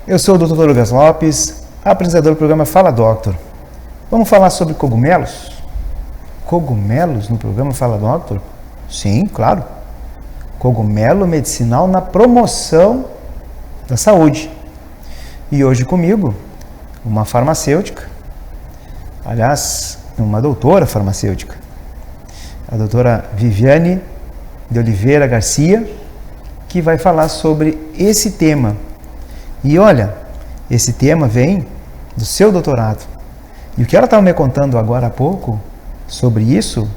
Eu sou o Dr. Lucas Lopes, apresentador do programa Fala Doctor. Vamos falar sobre cogumelos? Cogumelos no programa Fala Doctor? Sim, claro. Cogumelo medicinal na promoção da saúde. E hoje comigo, uma farmacêutica, aliás, uma doutora farmacêutica, a doutora Viviane de Oliveira Garcia, que vai falar sobre esse tema. E olha, esse tema vem do seu doutorado. E o que ela estava me contando agora há pouco sobre isso,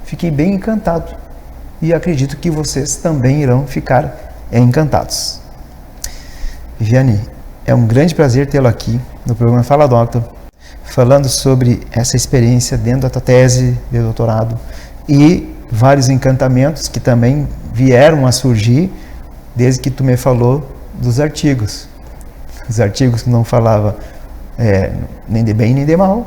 fiquei bem encantado. E acredito que vocês também irão ficar encantados. Viviane, é um grande prazer tê-lo aqui no programa Fala Doctor, falando sobre essa experiência dentro da tua tese de doutorado e vários encantamentos que também vieram a surgir desde que tu me falou dos artigos. Os artigos que não falavam nem de bem nem de mal,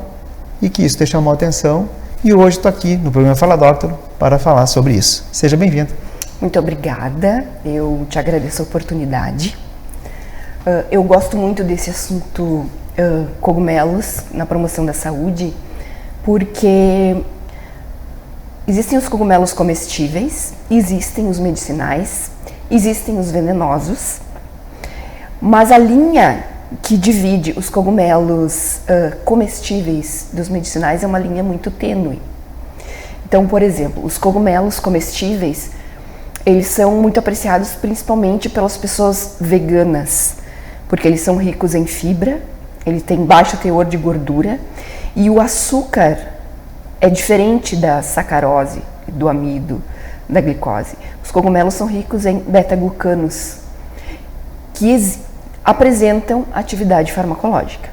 e que isso te chamou a atenção, e hoje estou aqui no programa Fala Doctor para falar sobre isso. Seja bem-vindo. Muito obrigada, eu te agradeço a oportunidade. Eu gosto muito desse assunto cogumelos na promoção da saúde, porque existem os cogumelos comestíveis, existem os medicinais, existem os venenosos, mas a linha que divide os cogumelos comestíveis dos medicinais é uma linha muito tênue. Então, por exemplo, os cogumelos comestíveis, eles são muito apreciados principalmente pelas pessoas veganas, porque eles são ricos em fibra, ele tem baixo teor de gordura, e o açúcar é diferente da sacarose, do amido, da glicose. Os cogumelos são ricos em beta-glucanos, que apresentam atividade farmacológica.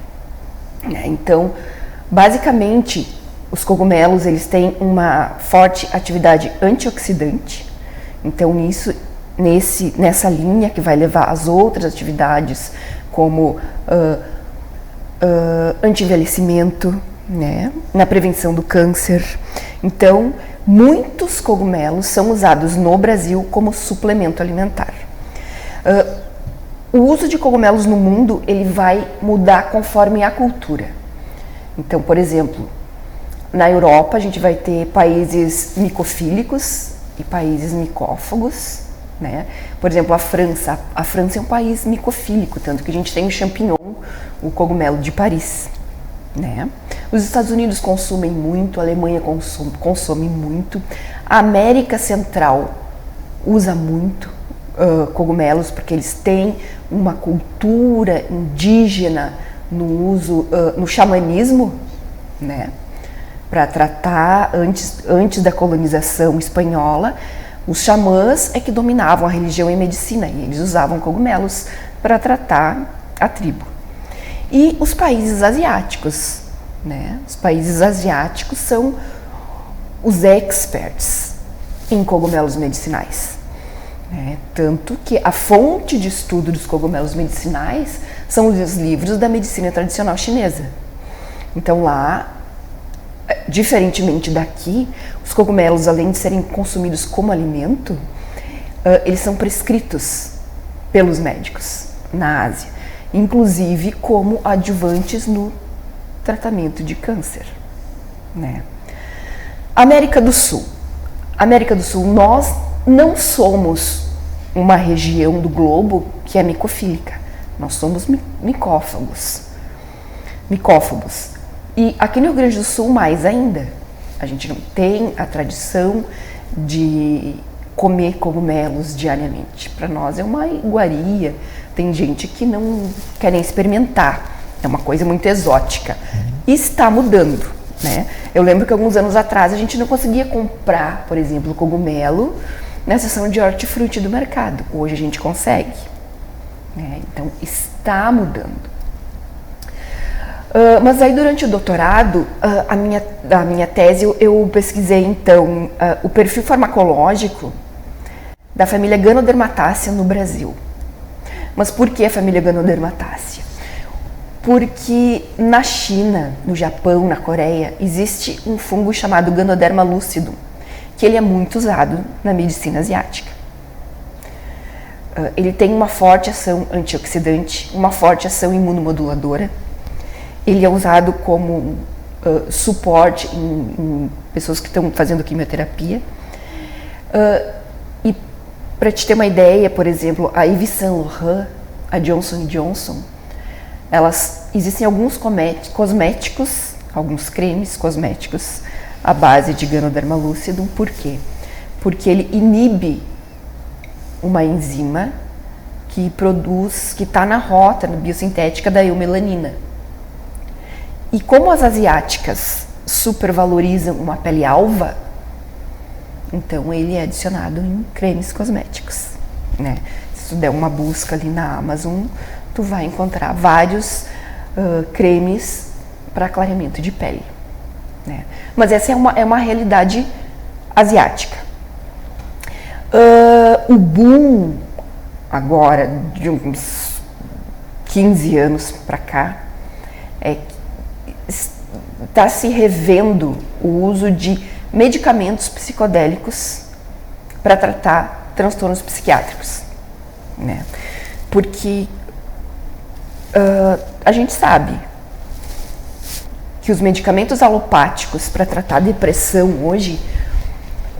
Então, basicamente, os cogumelos eles têm uma forte atividade antioxidante. Então, nessa linha que vai levar às outras atividades, como anti-envelhecimento, né, na prevenção do câncer. Então, muitos cogumelos são usados no Brasil como suplemento alimentar. O uso de cogumelos no mundo ele vai mudar conforme a cultura. Então, por exemplo, na Europa a gente vai ter países micofílicos e países micófagos, né? Por exemplo, a França é um país micofílico, tanto que a gente tem o champignon, o cogumelo de Paris, né? Os Estados Unidos consomem muito, a Alemanha consome muito, a América Central usa muito cogumelos, porque eles têm uma cultura indígena no uso, no xamanismo, né? Para tratar, antes da colonização espanhola, os xamãs é que dominavam a religião e a medicina, e eles usavam cogumelos para tratar a tribo. E os países asiáticos, né? Os países asiáticos são os experts em cogumelos medicinais. Tanto que a fonte de estudo dos cogumelos medicinais são os livros da medicina tradicional chinesa. Então lá, diferentemente daqui, os cogumelos, além de serem consumidos como alimento, eles são prescritos pelos médicos na Ásia, inclusive como adjuvantes no tratamento de câncer, né? América do Sul, nós não somos uma região do globo que é micofílica, nós somos micófagos. E aqui no Rio Grande do Sul, mais ainda, a gente não tem a tradição de comer cogumelos diariamente. Para nós é uma iguaria, tem gente que não quer nem experimentar, é uma coisa muito exótica. E está mudando, né? Eu lembro que alguns anos atrás a gente não conseguia comprar, por exemplo, cogumelo na seção de hortifruti do mercado. Hoje a gente consegue, né? Então está mudando. Mas aí durante o doutorado, a minha tese, eu pesquisei então o perfil farmacológico da família Ganodermatácea no Brasil. Mas por que a família Ganodermatácea? Porque na China, no Japão, na Coreia, existe um fungo chamado Ganoderma lucidum, que ele é muito usado na medicina asiática. Ele tem uma forte ação antioxidante, uma forte ação imunomoduladora. Ele é usado como suporte em pessoas que estão fazendo quimioterapia. E para te ter uma ideia, por exemplo, a Yves Saint Laurent, a Johnson & Johnson, existem alguns cosméticos, alguns cremes cosméticos à base de Ganoderma lucidum. Por quê? Porque ele inibe uma enzima que está na rota biosintética da eumelanina. E como as asiáticas supervalorizam uma pele alva, então ele é adicionado em cremes cosméticos, né? Se tu der uma busca ali na Amazon, tu vai encontrar vários cremes para clareamento de pele, né? Mas essa é uma realidade asiática. O boom agora, de uns 15 anos para cá, é que está se revendo o uso de medicamentos psicodélicos para tratar transtornos psiquiátricos, né? Porque a gente sabe que os medicamentos alopáticos para tratar depressão hoje,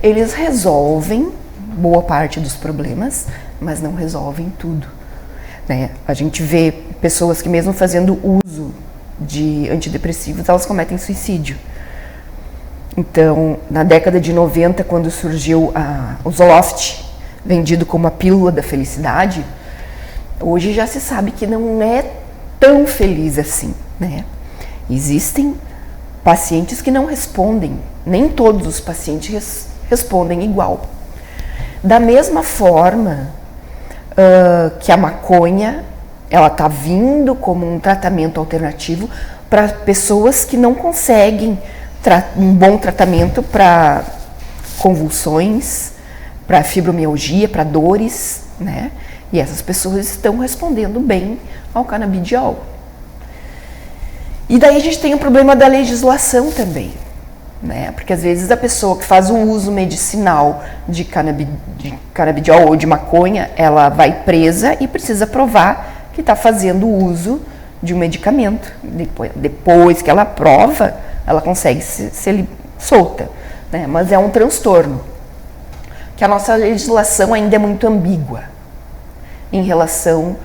eles resolvem boa parte dos problemas, mas não resolvem tudo, né? A gente vê pessoas que mesmo fazendo uso de antidepressivos, elas cometem suicídio. Então, na década de 90, quando surgiu o Zoloft, vendido como a pílula da felicidade, hoje já se sabe que não é tão feliz assim, né? Existem pacientes que não respondem, nem todos os pacientes respondem igual. Da mesma forma que a maconha, ela está vindo como um tratamento alternativo para pessoas que não conseguem um bom tratamento para convulsões, para fibromialgia, para dores, né? E essas pessoas estão respondendo bem ao canabidiol. E daí a gente tem o problema da legislação também, né? Porque às vezes a pessoa que faz o uso medicinal de canabidiol ou de maconha, ela vai presa e precisa provar que está fazendo uso de um medicamento. Depois que ela prova, ela consegue ser solta, né? Mas é um transtorno, que a nossa legislação ainda é muito ambígua em relação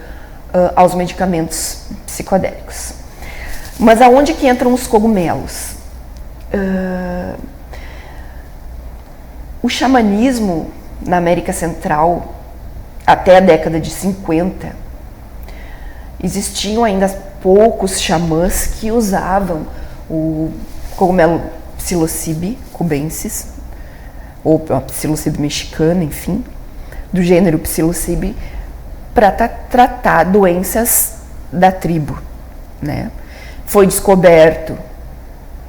aos medicamentos psicodélicos. Mas aonde que entram os cogumelos? O xamanismo na América Central, até a década de 50, existiam ainda poucos xamãs que usavam o cogumelo Psilocybe cubensis, ou a Psilocybe mexicana, enfim, do gênero Psilocybe, para tratar doenças da tribo, né? Foi descoberto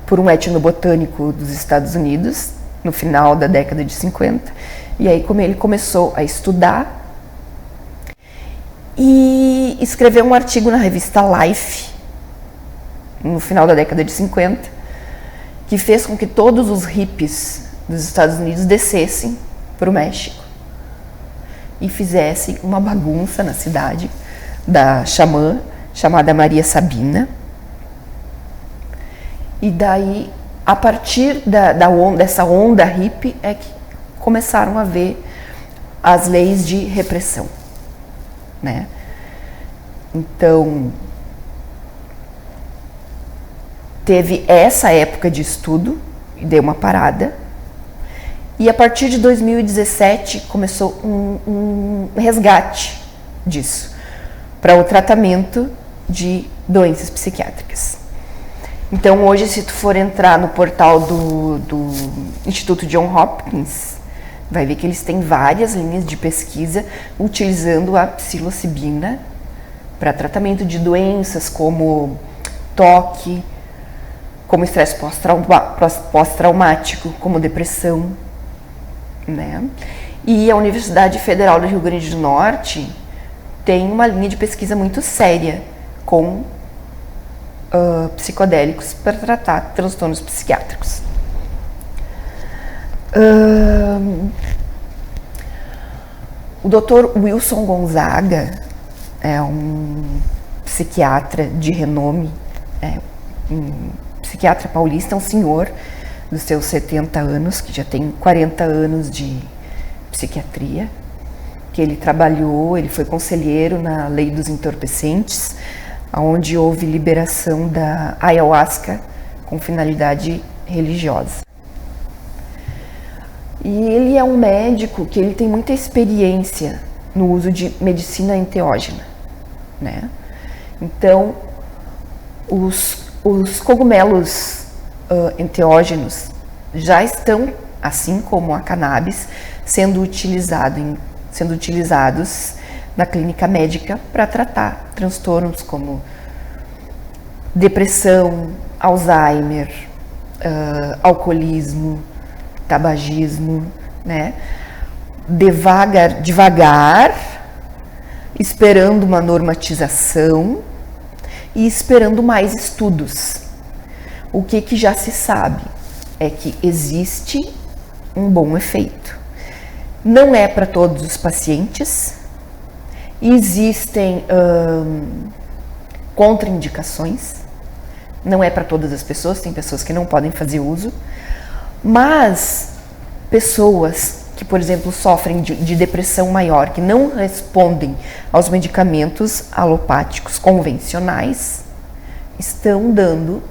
por um etnobotânico dos Estados Unidos, no final da década de 50, e aí como ele começou a estudar e escreveu um artigo na revista Life, no final da década de 50, que fez com que todos os hippies dos Estados Unidos descessem para o México e fizessem uma bagunça na cidade da xamã chamada Maria Sabina. E daí, a partir dessa onda hippie, é que começaram a ver as leis de repressão, né? Então, teve essa época de estudo, e deu uma parada, e a partir de 2017 começou um resgate disso, para o tratamento de doenças psiquiátricas. Então hoje, se tu for entrar no portal do Instituto John Hopkins, vai ver que eles têm várias linhas de pesquisa utilizando a psilocibina para tratamento de doenças como toque, como estresse pós-traumático, como depressão, né? E a Universidade Federal do Rio Grande do Norte tem uma linha de pesquisa muito séria com psicodélicos para tratar transtornos psiquiátricos. O Dr. Wilson Gonzaga é um psiquiatra de renome, um psiquiatra paulista, um senhor dos seus 70 anos, que já tem 40 anos de psiquiatria, que ele trabalhou, ele foi conselheiro na Lei dos Entorpecentes, onde houve liberação da ayahuasca com finalidade religiosa. E ele é um médico que ele tem muita experiência no uso de medicina enteógena, né? Então, os cogumelos enteógenos já estão, assim como a cannabis, sendo utilizados na clínica médica para tratar transtornos como depressão, Alzheimer, alcoolismo, tabagismo, né? Devagar, esperando uma normatização e esperando mais estudos. O que já se sabe é que existe um bom efeito. Não é para todos os pacientes, existem contraindicações, não é para todas as pessoas, tem pessoas que não podem fazer uso, mas pessoas que, por exemplo, sofrem de depressão maior, que não respondem aos medicamentos alopáticos convencionais, estão dando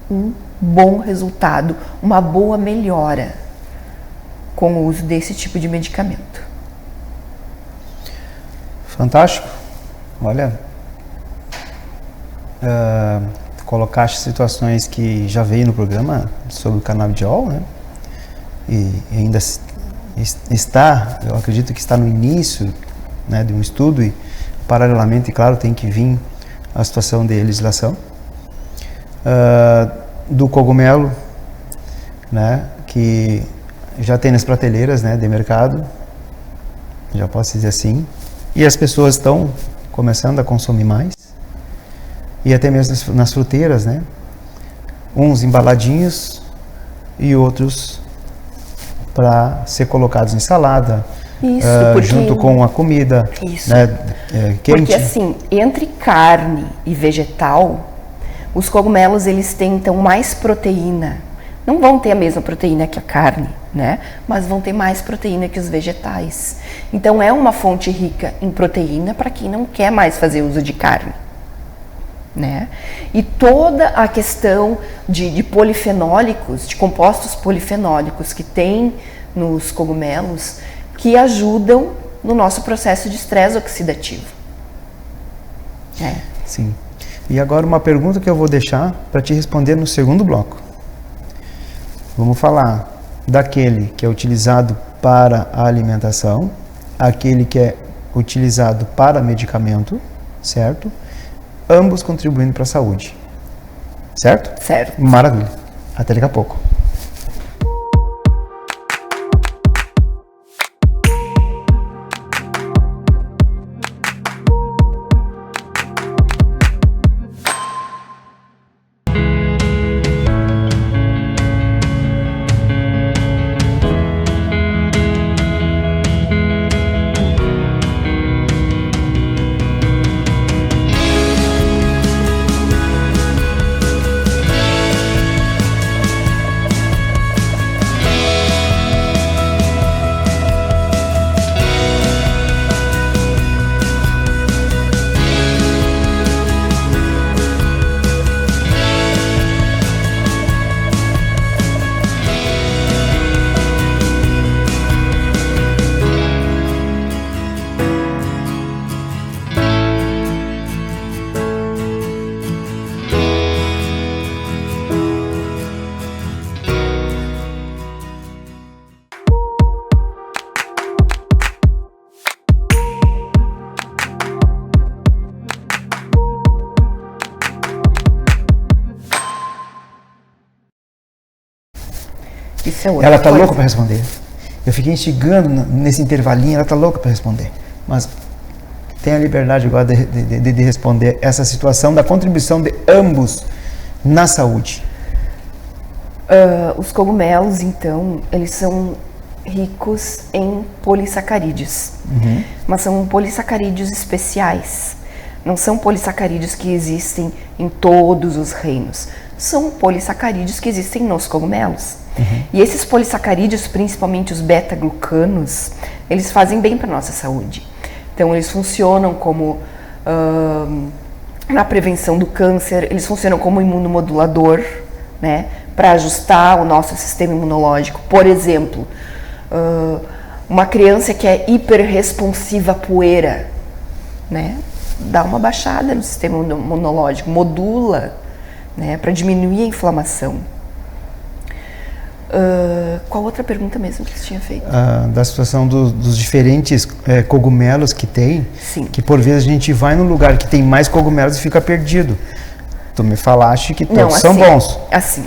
um bom resultado, uma boa melhora com o uso desse tipo de medicamento. Fantástico. Olha, colocaste situações que já veio no programa sobre o canabidiol, né? E ainda está, eu acredito que está no início, né, de um estudo e paralelamente, claro, tem que vir a situação de legislação do cogumelo, né, que já tem nas prateleiras, né, de mercado, já posso dizer assim, e as pessoas estão começando a consumir mais, e até mesmo nas fruteiras, né, uns embaladinhos e outros para ser colocados em salada, junto com a comida, né, quente. Porque assim, entre carne e vegetal, os cogumelos eles têm então mais proteína. Não vão ter a mesma proteína que a carne, né? Mas vão ter mais proteína que os vegetais. Então é uma fonte rica em proteína para quem não quer mais fazer uso de carne, né? E toda a questão de polifenólicos, de compostos polifenólicos que tem nos cogumelos, que ajudam no nosso processo de estresse oxidativo. Sim. E agora uma pergunta que eu vou deixar para te responder no segundo bloco. Vamos falar daquele que é utilizado para a alimentação, aquele que é utilizado para medicamento, certo? Ambos contribuindo para a saúde. Certo? Certo. Maravilha. Até daqui a pouco. Isso é outra Ela tá coisa. louca para responder. Eu fiquei instigando nesse intervalinho, ela tá louca para responder. Mas tem a liberdade agora de responder essa situação da contribuição de ambos na saúde. Os cogumelos, então, eles são ricos em polissacarídeos, mas são polissacarídeos especiais. Não são polissacarídeos que existem em todos os reinos. São polissacarídeos que existem nos cogumelos. E esses polissacarídeos, principalmente os beta-glucanos, eles fazem bem para a nossa saúde. Então, eles funcionam como na prevenção do câncer, eles funcionam como imunomodulador, né, para ajustar o nosso sistema imunológico. Por exemplo, uma criança que é hiperresponsiva à poeira, né, dá uma baixada no sistema imunológico, modula, né, para diminuir a inflamação. Qual outra pergunta mesmo que você tinha feito? Da situação dos diferentes cogumelos que tem. Sim. Que por vezes a gente vai num lugar que tem mais cogumelos e fica perdido. Tu me falaste que todos são bons. Assim,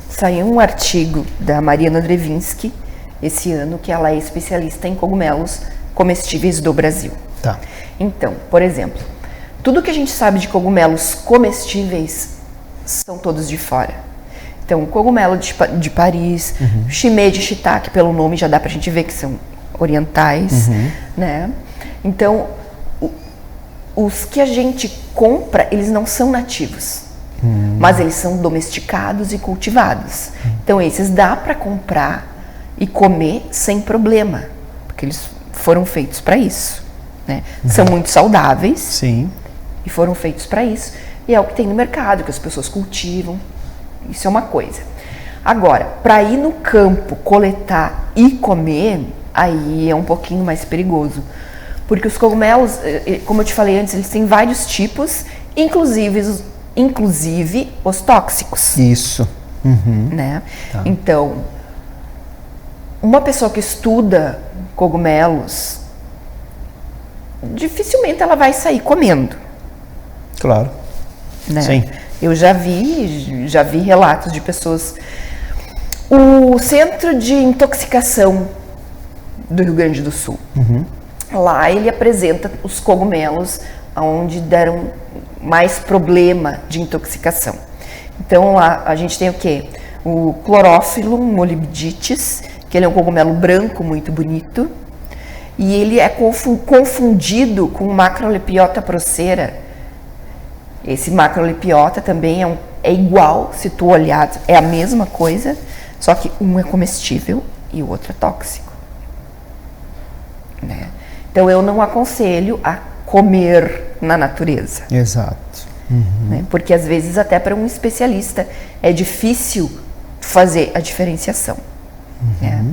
saiu um artigo da Mariana Drevinski esse ano, que ela é especialista em cogumelos comestíveis do Brasil. Tá. Então, por exemplo, tudo que a gente sabe de cogumelos comestíveis são todos de fora. Então, cogumelo de Paris, chimê de shiitake, pelo nome já dá pra gente ver que são orientais, né? Então, os que a gente compra, eles não são nativos, mas eles são domesticados e cultivados. Então, esses dá pra comprar e comer sem problema, porque eles foram feitos para isso, né? São muito saudáveis. Sim. E foram feitos para isso. E é o que tem no mercado, que as pessoas cultivam. Isso é uma coisa. Agora, para ir no campo, coletar e comer, aí é um pouquinho mais perigoso. Porque os cogumelos, como eu te falei antes, eles têm vários tipos, inclusive os tóxicos. Isso. Né? Tá. Então, uma pessoa que estuda cogumelos, dificilmente ela vai sair comendo. Claro. Né? Sim. Eu já vi relatos de pessoas. O Centro de Intoxicação do Rio Grande do Sul, lá ele apresenta os cogumelos onde deram mais problema de intoxicação. Então lá a gente tem o quê? O Chlorophyllum molybditis, que ele é um cogumelo branco muito bonito, e ele é confundido com Macrolepiota procera. Esse macrolepiota também é igual, se tu olhar, é a mesma coisa, só que um é comestível e o outro é tóxico. Né? Então eu não aconselho a comer na natureza. Exato. Né? Porque às vezes até para um especialista é difícil fazer a diferenciação. Né?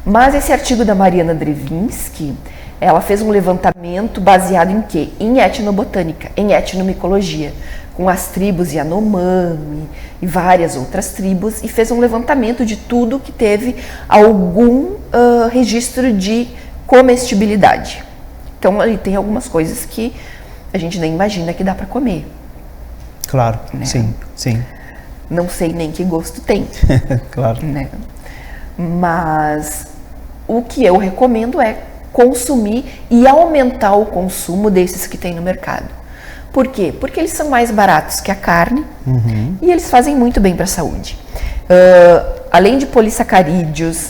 Mas esse artigo da Mariana Drevinski, ela fez um levantamento baseado em quê? Em etnobotânica, em etnomicologia, com as tribos Yanomami e várias outras tribos, e fez um levantamento de tudo que teve algum registro de comestibilidade. Então, ali tem algumas coisas que a gente nem imagina que dá para comer. Claro, né? Sim. Não sei nem que gosto tem. Claro. Né? Mas o que eu recomendo é consumir e aumentar o consumo desses que tem no mercado. Por quê? Porque eles são mais baratos que a carne e eles fazem muito bem para a saúde. Além de polissacarídeos,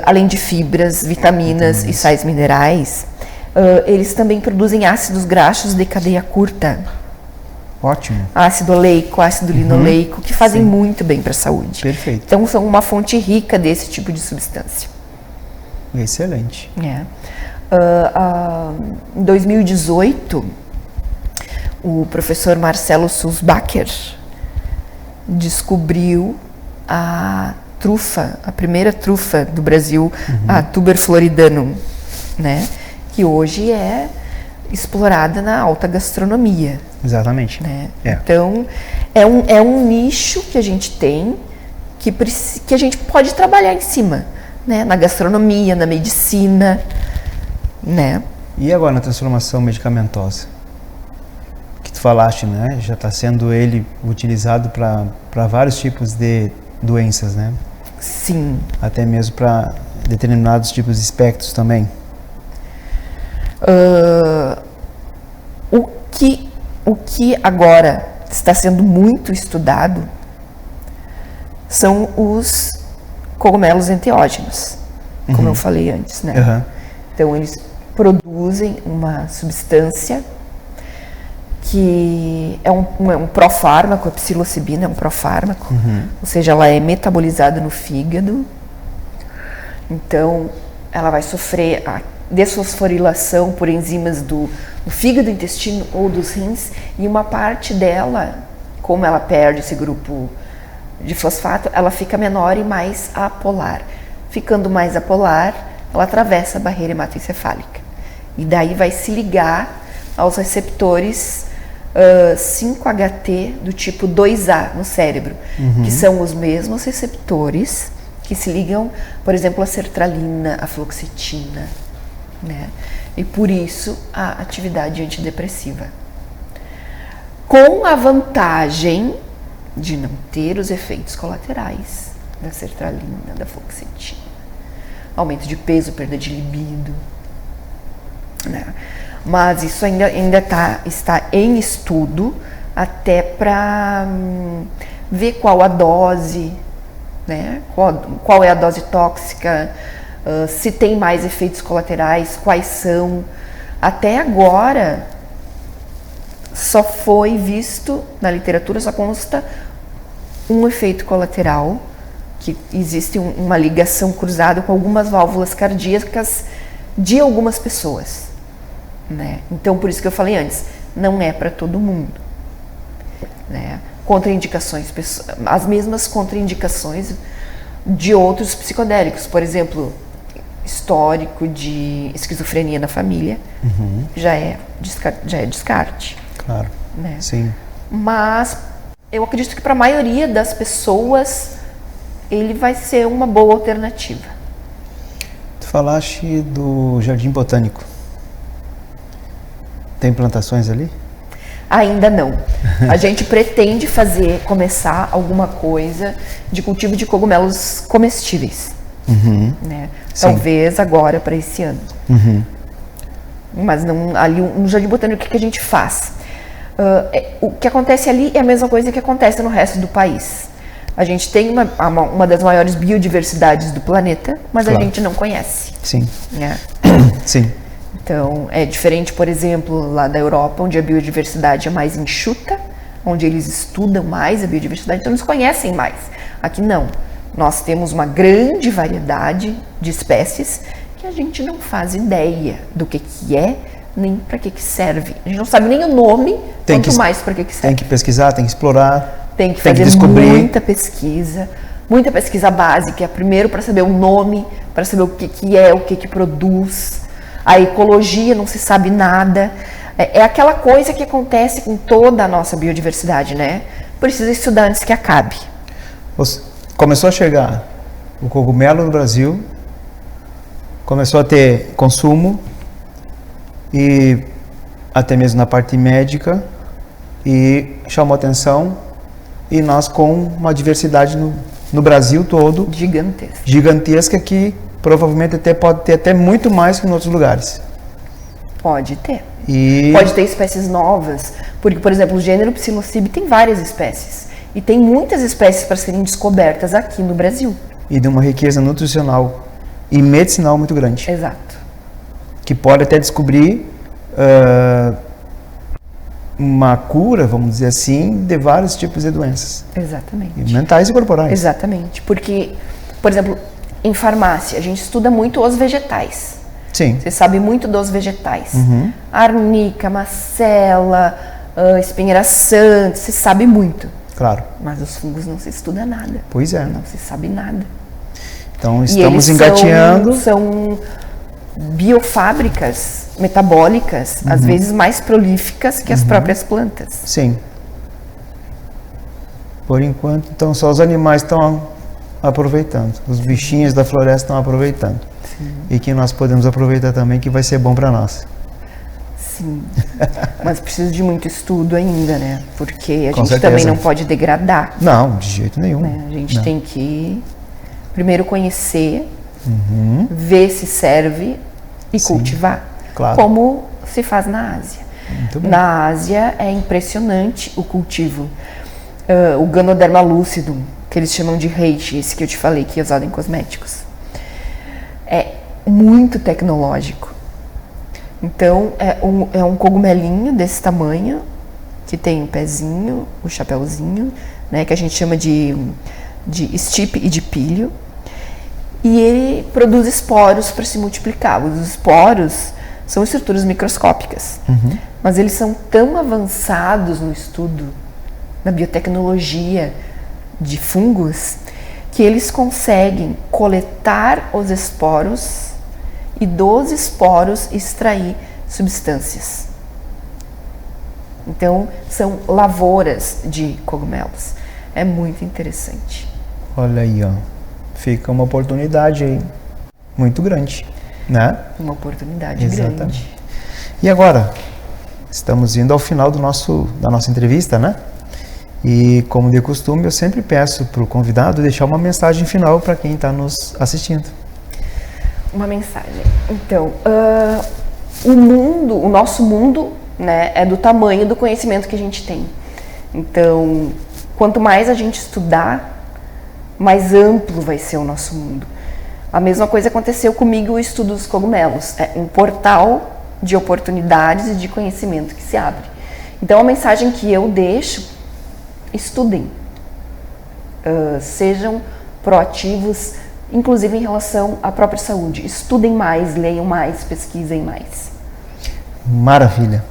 além de fibras, vitaminas e sais minerais, eles também produzem ácidos graxos de cadeia curta. Ótimo. Ácido oleico, ácido linoleico, que fazem muito bem para a saúde. Perfeito. Então são uma fonte rica desse tipo de substância. Excelente. Em 2018, o professor Marcelo Sulzbacher descobriu a primeira trufa do Brasil, a Tuber floridanum, né? Que hoje é explorada na alta gastronomia. Exatamente. Né? Então, é um nicho que a gente tem, que a gente pode trabalhar em cima. Né? Na gastronomia, na medicina, né? E agora na transformação medicamentosa? Que tu falaste, né? Já está sendo ele utilizado para vários tipos de doenças, né? Sim. Até mesmo para determinados tipos de espectros também. O que agora está sendo muito estudado são os cogumelos enteógenos, como eu falei antes, né? Uhum. Então eles produzem uma substância que é um profármaco, a psilocibina é um profármaco, ou seja, ela é metabolizada no fígado, então ela vai sofrer a desfosforilação por enzimas do fígado, intestino ou dos rins, e uma parte dela, como ela perde esse grupo de fosfato, ela fica menor e mais apolar. Ficando mais apolar, ela atravessa a barreira hematoencefálica. E daí vai se ligar aos receptores 5-HT do tipo 2A no cérebro, que são os mesmos receptores que se ligam, por exemplo, à sertralina, à fluoxetina, né? E por isso a atividade antidepressiva. Com a vantagem de não ter os efeitos colaterais da sertralina, da fluoxetina. Aumento de peso, perda de libido, né? Mas isso ainda está em estudo, até para ver qual a dose, né? Qual é a dose tóxica, se tem mais efeitos colaterais, quais são. Até agora, só foi visto, na literatura só consta um efeito colateral, que existe uma ligação cruzada com algumas válvulas cardíacas de algumas pessoas, né? Então, por isso que eu falei antes, não é para todo mundo, né? Contraindicações, as mesmas contraindicações de outros psicodélicos, por exemplo, histórico de esquizofrenia na família, já é descarte. Claro, né? Sim. Mas eu acredito que para a maioria das pessoas ele vai ser uma boa alternativa. Tu falaste do Jardim Botânico. Tem plantações ali? Ainda não. A gente pretende começar alguma coisa de cultivo de cogumelos comestíveis, né? Talvez agora para esse ano. Mas não, ali no Jardim Botânico, o que a gente faz? O que acontece ali é a mesma coisa que acontece no resto do país. A gente tem uma das maiores biodiversidades do planeta, mas a gente não conhece. Sim. Né? Sim. Então, é diferente, por exemplo, lá da Europa, onde a biodiversidade é mais enxuta, onde eles estudam mais a biodiversidade, então eles conhecem mais. Aqui não. Nós temos uma grande variedade de espécies que a gente não faz ideia do que é, nem para que serve. A gente não sabe nem o nome, quanto mais para que serve. Tem que pesquisar, tem que explorar, tem que fazer muita pesquisa básica, primeiro para saber o nome, para saber o que é, o que produz. A ecologia não se sabe nada. É aquela coisa que acontece com toda a nossa biodiversidade, né? Precisa estudar antes que acabe. Começou a chegar o cogumelo no Brasil, começou a ter consumo, e até mesmo na parte médica, e chamou atenção, e nós com uma diversidade no Brasil todo gigantesca, que provavelmente pode ter até muito mais que em outros lugares. Pode ter. Pode ter espécies novas, porque, por exemplo, o gênero Psilocybe tem várias espécies, e tem muitas espécies para serem descobertas aqui no Brasil. E de uma riqueza nutricional e medicinal muito grande. Exato. Que pode até descobrir uma cura, vamos dizer assim, de vários tipos de doenças. Exatamente. E mentais e corporais. Exatamente. Porque, por exemplo, em farmácia, a gente estuda muito os vegetais. Sim. Você sabe muito dos vegetais. Arnica, macela, espinheira santa, você sabe muito. Claro. Mas os fungos não se estuda nada. Pois é. Não se sabe nada. Então estamos engateando. São biofábricas metabólicas, às vezes mais prolíficas que as próprias plantas. Sim. Por enquanto, então, só os animais estão aproveitando. Os bichinhos da floresta estão aproveitando. Sim. E que nós podemos aproveitar também, que vai ser bom para nós. Sim. Mas precisa de muito estudo ainda, né? Porque a Com gente certeza. também não pode degradar. Não, de jeito nenhum. Né? A gente tem que primeiro conhecer, ver se serve e cultivar. Claro. Como se faz na Ásia. Muito bom. Na Ásia é impressionante o cultivo. O Ganoderma lucidum, que eles chamam de reishi, esse que eu te falei que é usado em cosméticos. é muito tecnológico. Então, é um cogumelinho desse tamanho, que tem o pezinho, o chapéuzinho, né, que a gente chama de estipe e de pílio. E ele produz esporos para se multiplicar. Os esporos são estruturas microscópicas, mas eles são tão avançados no estudo, na biotecnologia de fungos, que eles conseguem coletar os esporos e dos esporos extrair substâncias. Então, são lavouras de cogumelos. É muito interessante. Olha aí, ó. Fica uma oportunidade aí muito grande, né? Uma oportunidade grande. E agora, estamos indo ao final da nossa entrevista, né? E como de costume, eu sempre peço para o convidado deixar uma mensagem final para quem está nos assistindo. Uma mensagem. Então, o nosso mundo, né, é do tamanho do conhecimento que a gente tem. Então, quanto mais a gente estudar, mais amplo vai ser o nosso mundo. A mesma coisa aconteceu comigo o estudo dos cogumelos. É um portal de oportunidades e de conhecimento que se abre. Então, a mensagem que eu deixo: estudem. Sejam proativos, inclusive em relação à própria saúde. Estudem mais, leiam mais, pesquisem mais. Maravilha.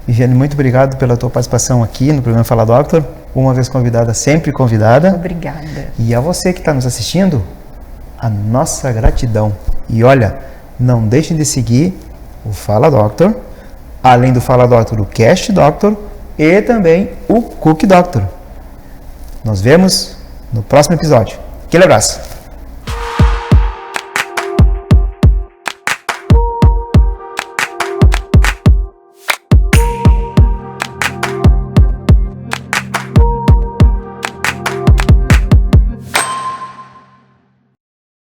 Viviane, muito obrigado pela tua participação aqui no programa Fala Doctor. Uma vez convidada, sempre convidada. Obrigada. E a você que está nos assistindo, a nossa gratidão. E olha, não deixem de seguir o Fala Doctor, além do Fala Doctor, o Cast Doctor e também o Cook Doctor. Nos vemos no próximo episódio. Aquele abraço.